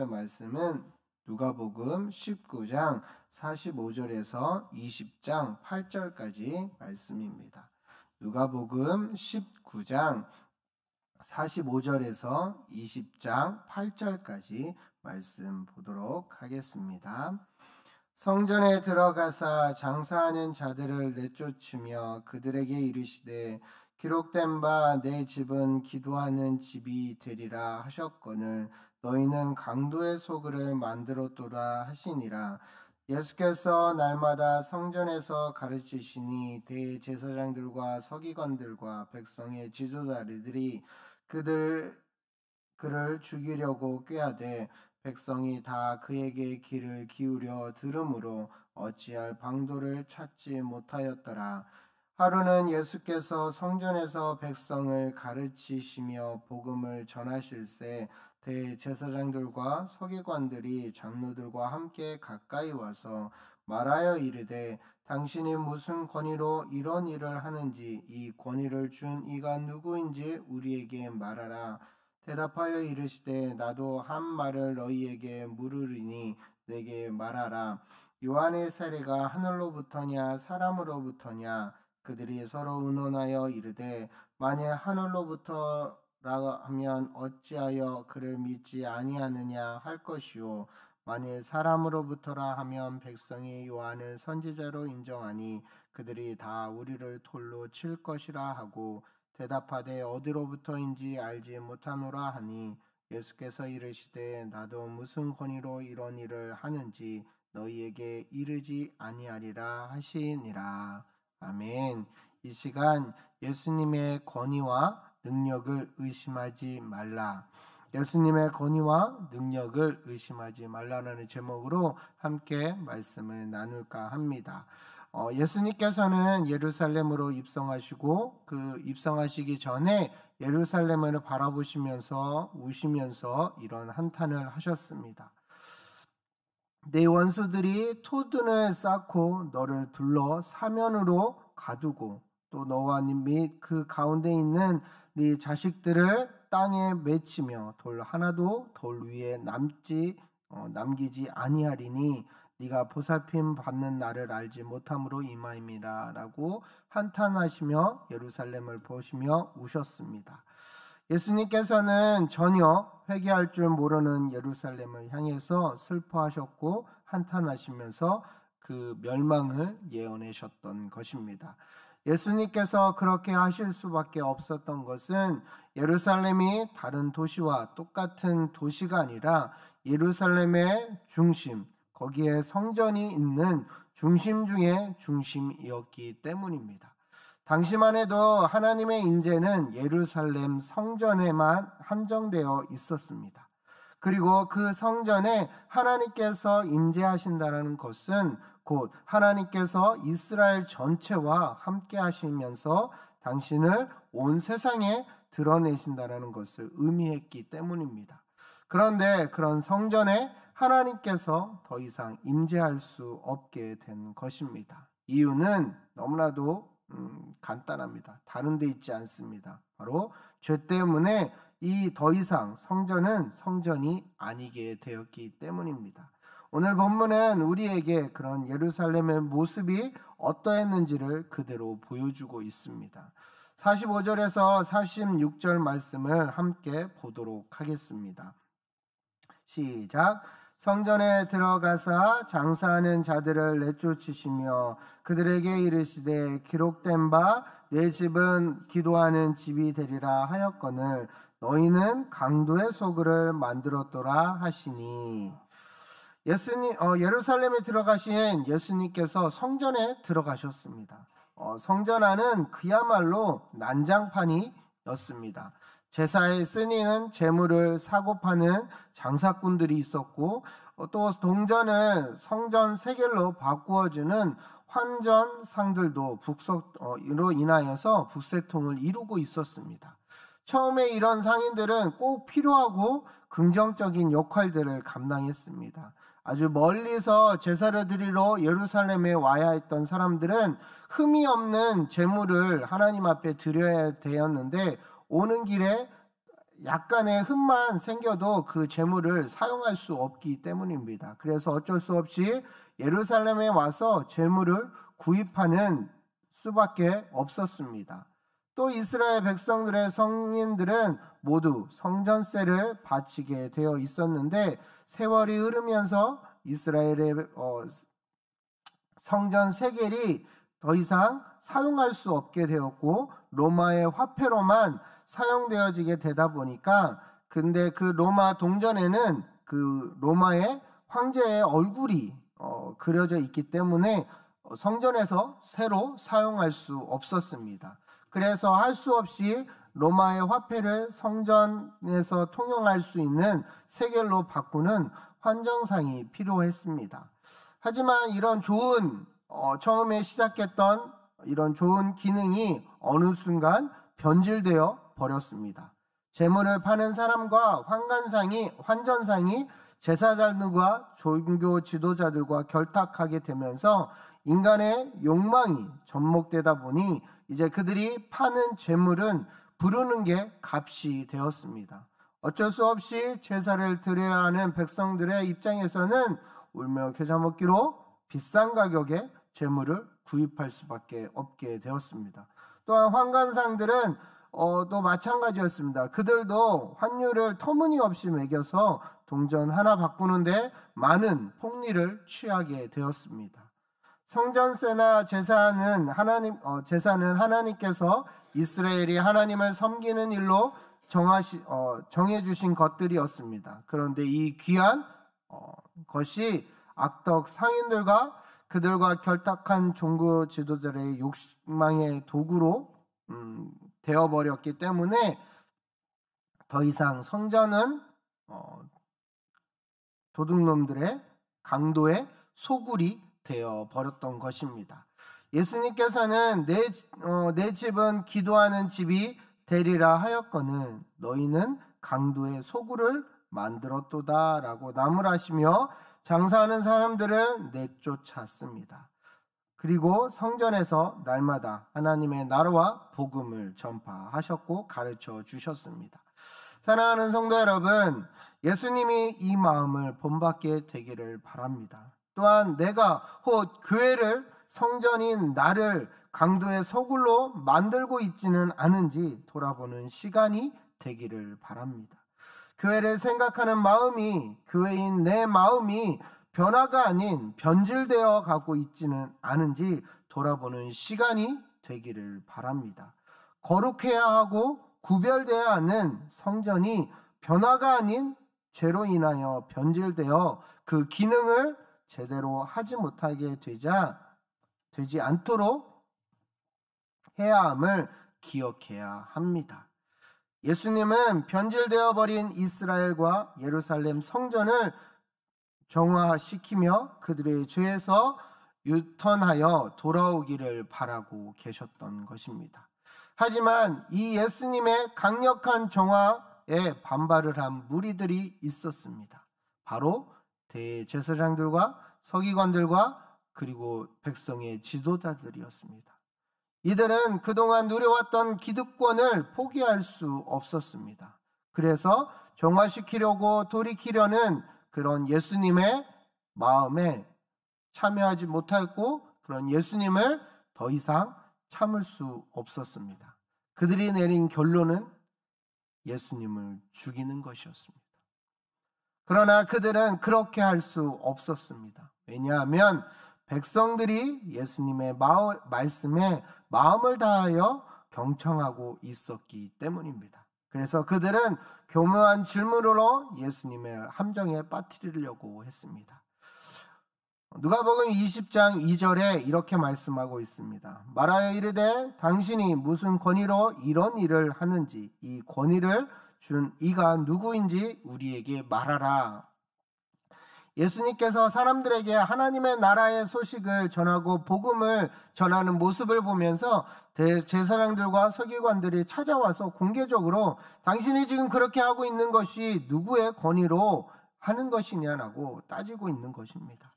나눌 말씀은 누가복음 19장 45절에서 20장 8절까지 말씀입니다. 누가복음 19장 45절에서 20장 8절까지 말씀 보도록 하겠습니다. 성전에 들어가사 장사하는 자들을 내쫓으며 그들에게 이르시되 기록된 바 내 집은 기도하는 집이 되리라 하셨거늘 너희는 강도의 소굴을 만들었도다 하시니라. 예수께서 날마다 성전에서 가르치시니 대제사장들과 서기관들과 백성의 지도자들이 그를 죽이려고 꾀하되 백성이 다 그에게 귀를 기울여 들으므로 어찌할 방도를 찾지 못하였더라. 하루는 예수께서 성전에서 백성을 가르치시며 복음을 전하실새 대제사장들과 서기관들이 장로들과 함께 가까이 와서 말하여 이르되 당신이 무슨 권위로 이런 일을 하는지 이 권위를 준 이가 누구인지 우리에게 말하라. 대답하여 이르시되 나도 한 말을 너희에게 물으리니 내게 말하라. 요한의 세례가 하늘로부터냐 사람으로부터냐? 그들이 서로 의논하여 이르되 만일 하늘로부터라 하면 어찌하여 그를 믿지 아니하느냐 할 것이요 만일 사람으로부터라 하면 백성이 요한을 선지자로 인정하니 그들이 다 우리를 돌로 칠 것이라 하고 대답하되 어디로부터인지 알지 못하노라 하니 예수께서 이르시되 나도 무슨 권위로 이런 일을 하는지 너희에게 이르지 아니하리라 하시니라. 아멘. 이 시간 예수님의 권위와 능력을 의심하지 말라. 예수님의 권위와 능력을 의심하지 말라라는 제목으로 함께 말씀을 나눌까 합니다. 예수님께서는 예루살렘으로 입성하시고 그 입성하시기 전에 예루살렘을 바라보시면서 우시면서 이런 한탄을 하셨습니다. 내 원수들이 토둔을 쌓고 너를 둘러 사면으로 가두고 또 너와 및 그 가운데 있는 네 자식들을 땅에 맺히며 돌 하나도 돌 위에 남기지 아니하리니 네가 보살핌 받는 날을 알지 못함으로 이마임이라 라고 한탄하시며 예루살렘을 보시며 우셨습니다. 예수님께서는 전혀 회개할 줄 모르는 예루살렘을 향해서 슬퍼하셨고 한탄하시면서 그 멸망을 예언하셨던 것입니다. 예수님께서 그렇게 하실 수밖에 없었던 것은 예루살렘이 다른 도시와 똑같은 도시가 아니라 예루살렘의 중심, 거기에 성전이 있는 중심 중에 중심이었기 때문입니다. 당시만 해도 하나님의 인재는 예루살렘 성전에만 한정되어 있었습니다. 그리고 그 성전에 하나님께서 임재하신다는 것은 곧 하나님께서 이스라엘 전체와 함께 하시면서 당신을 온 세상에 드러내신다는 것을 의미했기 때문입니다. 그런데 그런 성전에 하나님께서 더 이상 임재할 수 없게 된 것입니다. 이유는 너무나도 간단합니다. 다른 데 있지 않습니다. 바로 죄 때문에 이 더 이상 성전은 성전이 아니게 되었기 때문입니다. 오늘 본문은 우리에게 그런 예루살렘의 모습이 어떠했는지를 그대로 보여주고 있습니다. 45절에서 46절 말씀을 함께 보도록 하겠습니다. 시작. 성전에 들어가사 장사하는 자들을 내쫓으시며 그들에게 이르시되 기록된 바 내 집은 기도하는 집이 되리라 하였거늘 너희는 강도의 소굴을 만들었도라 하시니. 예루살렘에 들어가신 예수님께서 성전에 들어가셨습니다. 성전 안은 그야말로 난장판이었습니다. 제사에 쓰이는 재물을 사고 파는 장사꾼들이 있었고 또 동전을 성전 세겔로 바꾸어주는 환전상들도 이로 인하여서 북새통을 이루고 있었습니다. 처음에 이런 상인들은 꼭 필요하고 긍정적인 역할들을 감당했습니다. 아주 멀리서 제사를 드리러 예루살렘에 와야 했던 사람들은 흠이 없는 제물을 하나님 앞에 드려야 되었는데 오는 길에 약간의 흠만 생겨도 그 제물을 사용할 수 없기 때문입니다. 그래서 어쩔 수 없이 예루살렘에 와서 제물을 구입하는 수밖에 없었습니다. 또 이스라엘 백성들의 성인들은 모두 성전세를 바치게 되어 있었는데 세월이 흐르면서 이스라엘의 성전 세겔이 더 이상 사용할 수 없게 되었고 로마의 화폐로만 사용되어지게 되다 보니까 근데 그 로마 동전에는 그 로마의 황제의 얼굴이 그려져 있기 때문에 성전에서 새로 사용할 수 없었습니다. 그래서 할 수 없이 로마의 화폐를 성전에서 통용할 수 있는 세겔로 바꾸는 환정상이 필요했습니다. 하지만 이런 좋은 처음에 시작했던 이런 좋은 기능이 어느 순간 변질되어 버렸습니다. 재물을 파는 사람과 환전상이 제사장들과 종교 지도자들과 결탁하게 되면서 인간의 욕망이 접목되다 보니 이제 그들이 파는 재물은 부르는 게 값이 되었습니다. 어쩔 수 없이 제사를 드려야 하는 백성들의 입장에서는 울며 겨자 먹기로 비싼 가격에 재물을 구입할 수밖에 없게 되었습니다. 또한 환관상들은 또 마찬가지였습니다. 그들도 환율을 터무니없이 매겨서 동전 하나 바꾸는데 많은 폭리를 취하게 되었습니다. 성전세나 제사는 하나님께서 이스라엘이 하나님을 섬기는 일로 정해주신 것들이었습니다. 그런데 이 귀한 것이 악덕 상인들과 그들과 결탁한 종교 지도자들의 욕망의 도구로 되어버렸기 때문에 더 이상 성전은 도둑놈들의 강도의 소굴이 되어버렸던 것입니다. 예수님께서는 내 집은 기도하는 집이 되리라 하였거늘 너희는 강도의 소굴을 만들었도다 라고 나무라시며 장사하는 사람들을 내쫓았습니다. 그리고 성전에서 날마다 하나님의 나라와 복음을 전파하셨고 가르쳐 주셨습니다. 사랑하는 성도 여러분, 예수님이 이 마음을 본받게 되기를 바랍니다. 또한 내가 혹 교회를 성전인 나를 강도의 소굴로 만들고 있지는 않은지 돌아보는 시간이 되기를 바랍니다. 교회를 생각하는 마음이 교회인 내 마음이 변화가 아닌 변질되어 가고 있지는 않은지 돌아보는 시간이 되기를 바랍니다. 거룩해야 하고 구별되어야 하는 성전이 변화가 아닌 죄로 인하여 변질되어 그 기능을 제대로 하지 못하게 되지 않도록 해야 함을 기억해야 합니다. 예수님은 변질되어 버린 이스라엘과 예루살렘 성전을 정화시키며 그들의 죄에서 유턴하여 돌아오기를 바라고 계셨던 것입니다. 하지만 이 예수님의 강력한 정화에 반발을 한 무리들이 있었습니다. 바로 대제사장들과 서기관들과 그리고 백성의 지도자들이었습니다. 이들은 그동안 누려왔던 기득권을 포기할 수 없었습니다. 그래서 정화시키려고 돌이키려는 그런 예수님의 마음에 참여하지 못했고 그런 예수님을 더 이상 참을 수 없었습니다. 그들이 내린 결론은 예수님을 죽이는 것이었습니다. 그러나 그들은 그렇게 할 수 없었습니다. 왜냐하면 백성들이 예수님의 말씀에 마음을 다하여 경청하고 있었기 때문입니다. 그래서 그들은 교묘한 질문으로 예수님의 함정에 빠뜨리려고 했습니다. 누가복음 20장 2절에 이렇게 말씀하고 있습니다. 말하여 이르되 당신이 무슨 권위로 이런 일을 하는지 이 권위를 준 이가 누구인지 우리에게 말하라. 예수님께서 사람들에게 하나님의 나라의 소식을 전하고 복음을 전하는 모습을 보면서 대제사장들과 서기관들이 찾아와서 공개적으로 당신이 지금 그렇게 하고 있는 것이 누구의 권위로 하는 것이냐라고 따지고 있는 것입니다.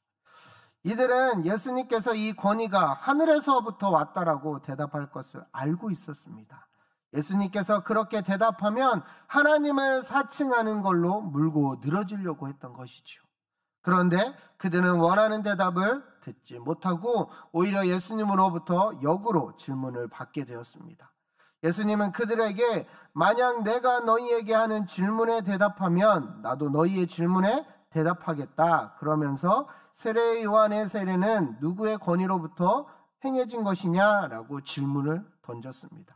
이들은 예수님께서 이 권위가 하늘에서부터 왔다라고 대답할 것을 알고 있었습니다. 예수님께서 그렇게 대답하면 하나님을 사칭하는 걸로 물고 늘어지려고 했던 것이죠. 그런데 그들은 원하는 대답을 듣지 못하고 오히려 예수님으로부터 역으로 질문을 받게 되었습니다. 예수님은 그들에게 만약 내가 너희에게 하는 질문에 대답하면 나도 너희의 질문에 대답하겠다 그러면서 세례 요한의 세례는 누구의 권위로부터 행해진 것이냐라고 질문을 던졌습니다.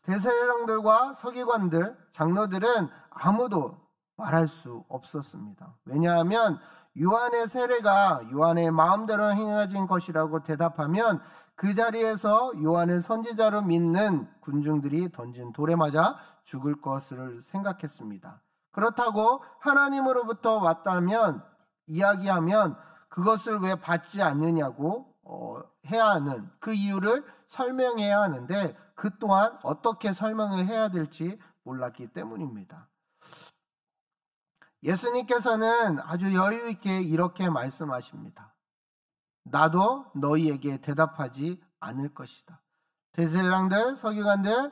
대제사장들과 서기관들, 장로들은 아무도 말할 수 없었습니다. 왜냐하면 요한의 세례가 요한의 마음대로 행해진 것이라고 대답하면 그 자리에서 요한을 선지자로 믿는 군중들이 던진 돌에 맞아 죽을 것을 생각했습니다. 그렇다고 하나님으로부터 왔다면 이야기하면 그것을 왜 받지 않느냐고 해야 하는 그 이유를 설명해야 하는데 그 또한 어떻게 설명을 해야 될지 몰랐기 때문입니다. 예수님께서는 아주 여유 있게 이렇게 말씀하십니다. 나도 너희에게 대답하지 않을 것이다. 대제사장들, 서기관들,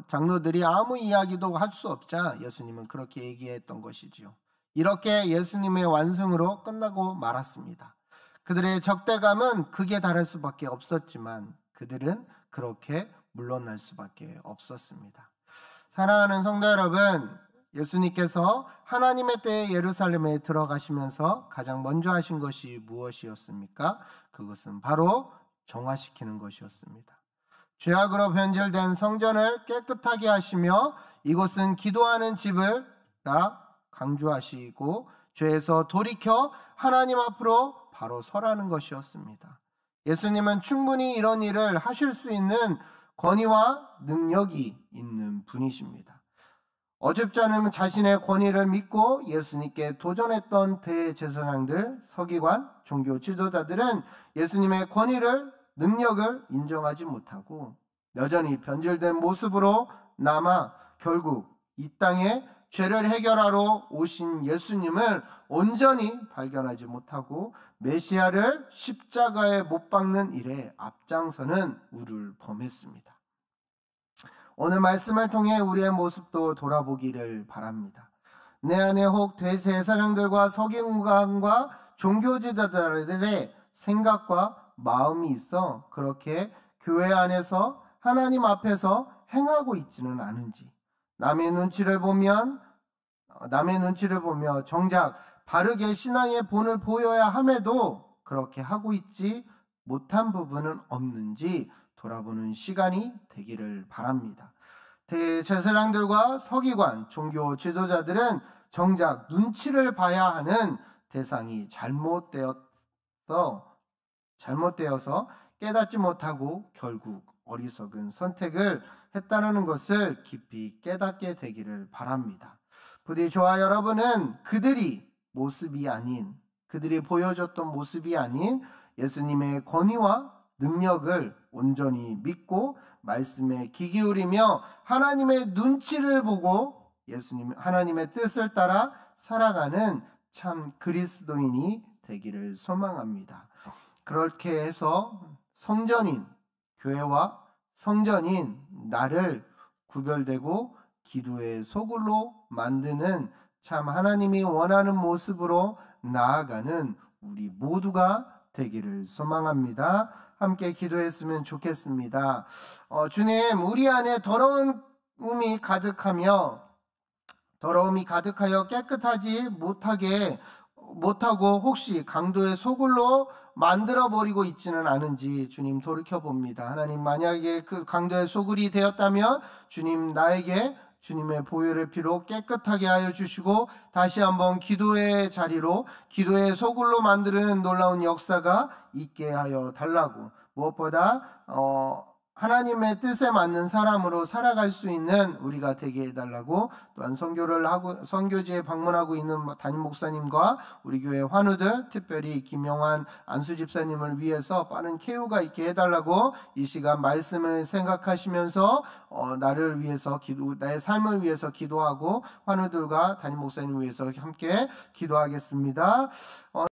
장로들이 아무 이야기도 할 수 없자 예수님은 그렇게 얘기했던 것이지요. 이렇게 예수님의 완승으로 끝나고 말았습니다. 그들의 적대감은 극에 달할 수밖에 없었지만 그들은 그렇게 물러날 수밖에 없었습니다. 사랑하는 성도 여러분, 예수님께서 하나님의 때에 예루살렘에 들어가시면서 가장 먼저 하신 것이 무엇이었습니까? 그것은 바로 정화시키는 것이었습니다. 죄악으로 변질된 성전을 깨끗하게 하시며 이곳은 기도하는 집을 강조하시고 죄에서 돌이켜 하나님 앞으로 바로 서라는 것이었습니다. 예수님은 충분히 이런 일을 하실 수 있는 권위와 능력이 있는 분이십니다. 어줍잖은 자신의 권위를 믿고 예수님께 도전했던 대제사장들, 서기관, 종교 지도자들은 예수님의 권위를, 능력을 인정하지 못하고 여전히 변질된 모습으로 남아 결국 이 땅에 죄를 해결하러 오신 예수님을 온전히 발견하지 못하고 메시아를 십자가에 못 박는 일에 앞장서는 우를 범했습니다. 오늘 말씀을 통해 우리의 모습도 돌아보기를 바랍니다. 내 안에 혹 대제사장들과 서기관과 종교지도자들의 생각과 마음이 있어 그렇게 교회 안에서 하나님 앞에서 행하고 있지는 않은지, 남의 눈치를 보며 정작 바르게 신앙의 본을 보여야 함에도 그렇게 하고 있지 못한 부분은 없는지 돌아보는 시간이 되기를 바랍니다. 대제사장들과 서기관, 종교 지도자들은 정작 눈치를 봐야 하는 대상이 잘못되어서 깨닫지 못하고 결국 어리석은 선택을 했다는 것을 깊이 깨닫게 되기를 바랍니다. 부디 저와 여러분은 그들이 보여줬던 모습이 아닌 예수님의 권위와 능력을 온전히 믿고 말씀에 귀 기울이며 하나님의 눈치를 보고 하나님의 뜻을 따라 살아가는 참 그리스도인이 되기를 소망합니다. 그렇게 해서 성전인 교회와 성전인 나를 구별되고 기도의 소굴로 만드는 참 하나님이 원하는 모습으로 나아가는 우리 모두가 되기를 소망합니다. 함께 기도했으면 좋겠습니다. 주님, 우리 안에 더러움이 가득하여 깨끗하지 못하고 혹시 강도의 소굴로 만들어버리고 있지는 않은지 주님 돌이켜봅니다. 하나님, 만약에 그 강도의 소굴이 되었다면 주님 나에게 주님의 보혈의 피로 깨끗하게 하여 주시고 다시 한번 기도의 자리로, 기도의 소굴로 만드는 놀라운 역사가 있게 하여 달라고, 무엇보다 하나님의 뜻에 맞는 사람으로 살아갈 수 있는 우리가 되게 해달라고, 또한 선교지에 방문하고 있는 담임 목사님과 우리 교회 환우들, 특별히 김영환 안수 집사님을 위해서 빠른 쾌유가 있게 해달라고 이 시간 말씀을 생각하시면서 나의 삶을 위해서 기도하고 환우들과 담임 목사님을 위해서 함께 기도하겠습니다.